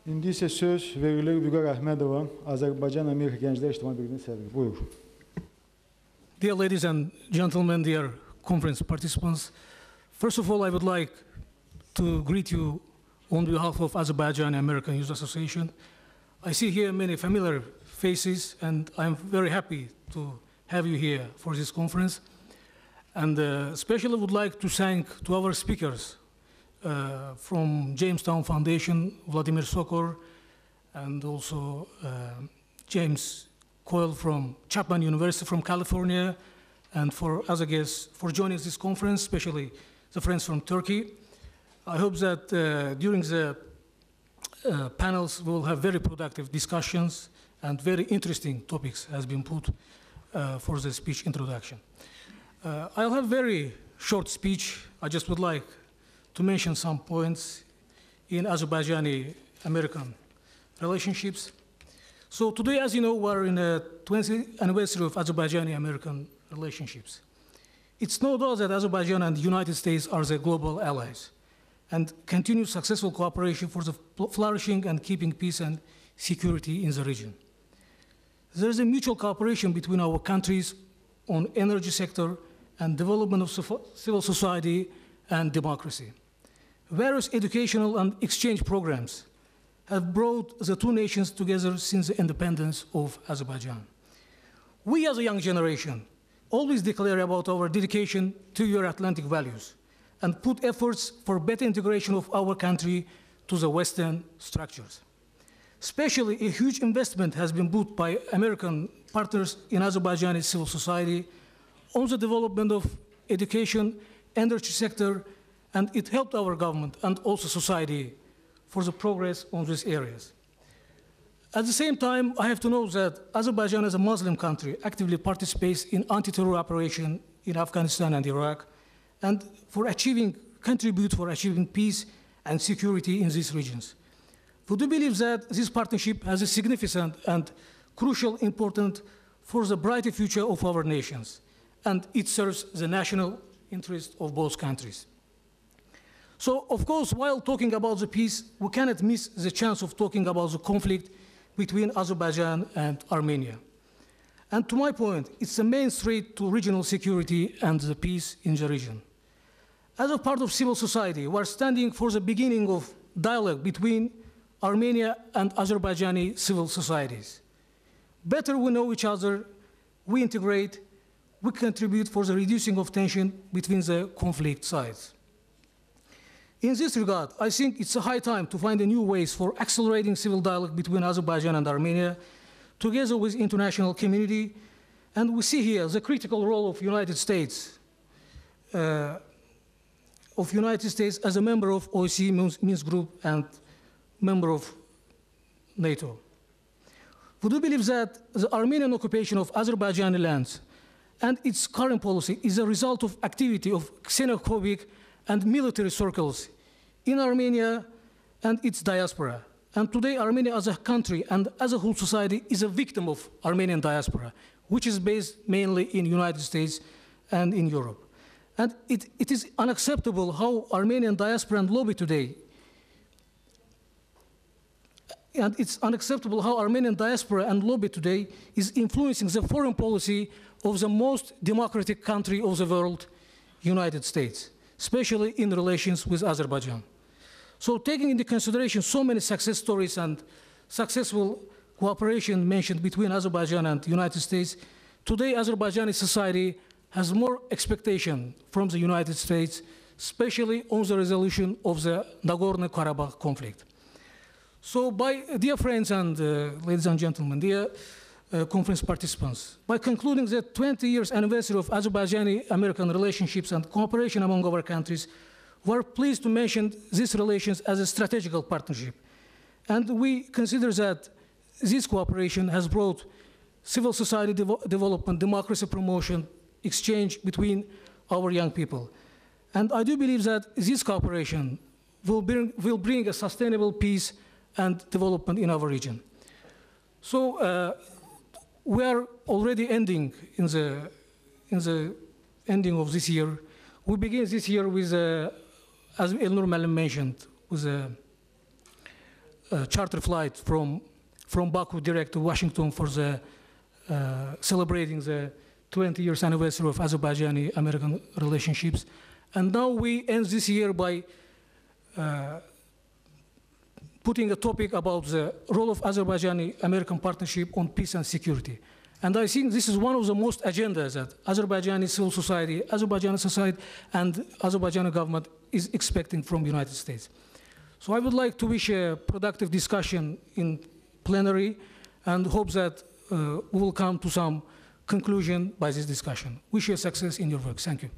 İndi isə söz verilir Vugar Ahmadova, Azerbaijani-Amerikan Gençler İctimai Birliği'nin sədri. Buyur. Dear ladies and gentlemen, dear conference participants, first of all, I would like to greet you on behalf of Azerbaijani-American Youth Association. I see here many familiar faces, and I'm very happy to have you here for this conference. And especially would like to thank to our speakers from Jamestown Foundation, Vladimir Sokor, and also James Coyle from Chapman University from California, and for other guests for joining this conference, especially the friends from Turkey. I hope that during the panels we will have very productive discussions and very interesting topics has been put for the speech introduction. I'll have a very short speech. I just would like to mention some points in Azerbaijani-American relationships. So today, as you know, we're in the 20th anniversary of Azerbaijani-American relationships. It's no doubt that Azerbaijan and the United States are the global allies and continue successful cooperation for the flourishing and keeping peace and security in the region. There is a mutual cooperation between our countries on energy sector and development of civil society and democracy. Various educational and exchange programs have brought the two nations together since the independence of Azerbaijan. We as a young generation always declare about our dedication to Euro-Atlantic values and put efforts for better integration of our country to the Western structures. Especially a huge investment has been put by American partners in Azerbaijani civil society on the development of education, energy sector, and it helped our government and also society for the progress on these areas. At the same time, I have to know that Azerbaijan as a Muslim country actively participates in anti-terror operation in Afghanistan and Iraq, and contribute for achieving peace and security in these regions. We do believe that this partnership has a significant and crucial importance for the brighter future of our nations, and it serves the national interest of both countries. So, of course, while talking about the peace, we cannot miss the chance of talking about the conflict between Azerbaijan and Armenia. And to my point, it's the main threat to regional security and the peace in the region. As a part of civil society, we're standing for the beginning of dialogue between Armenia and Azerbaijani civil societies. Better we know each other, we integrate, we contribute for the reducing of tension between the conflict sides. In this regard, I think it's a high time to find new ways for accelerating civil dialogue between Azerbaijan and Armenia, together with the international community, and we see here the critical role of United States as a member of OSCE Minsk Group and member of NATO. We do believe that the Armenian occupation of Azerbaijani lands and its current policy is a result of activity of xenophobic and military circles in Armenia and its diaspora. And today, Armenia as a country and as a whole society is a victim of Armenian diaspora, which is based mainly in the United States and in Europe. And it is unacceptable how Armenian diaspora and lobby today, is influencing the foreign policy of the most democratic country of the world, United States, especially in relations with Azerbaijan. So taking into consideration so many success stories and successful cooperation mentioned between Azerbaijan and the United States, today Azerbaijani society has more expectation from the United States, especially on the resolution of the Nagorno-Karabakh conflict. So dear friends and ladies and gentlemen, dear conference participants, by concluding the 20 years anniversary of Azerbaijani-American relationships and cooperation among our countries, we're pleased to mention these relations as a strategical partnership. And we consider that this cooperation has brought civil society development, democracy promotion, exchange between our young people. And I do believe that this cooperation will bring a sustainable peace and development in our region. So we are already ending in the ending of this year. We begin this year with, as Elnur Malim mentioned, with charter flight from Baku direct to Washington for the celebrating the 20 years anniversary of Azerbaijani-American relationships. And now we end this year by putting a topic about the role of Azerbaijani-American partnership on peace and security. And I think this is one of the most agendas that Azerbaijani civil society, Azerbaijani society, and Azerbaijani government is expecting from the United States. So I would like to wish a productive discussion in plenary and hope that we will come to some conclusion by this discussion. Wish you success in your work. Thank you.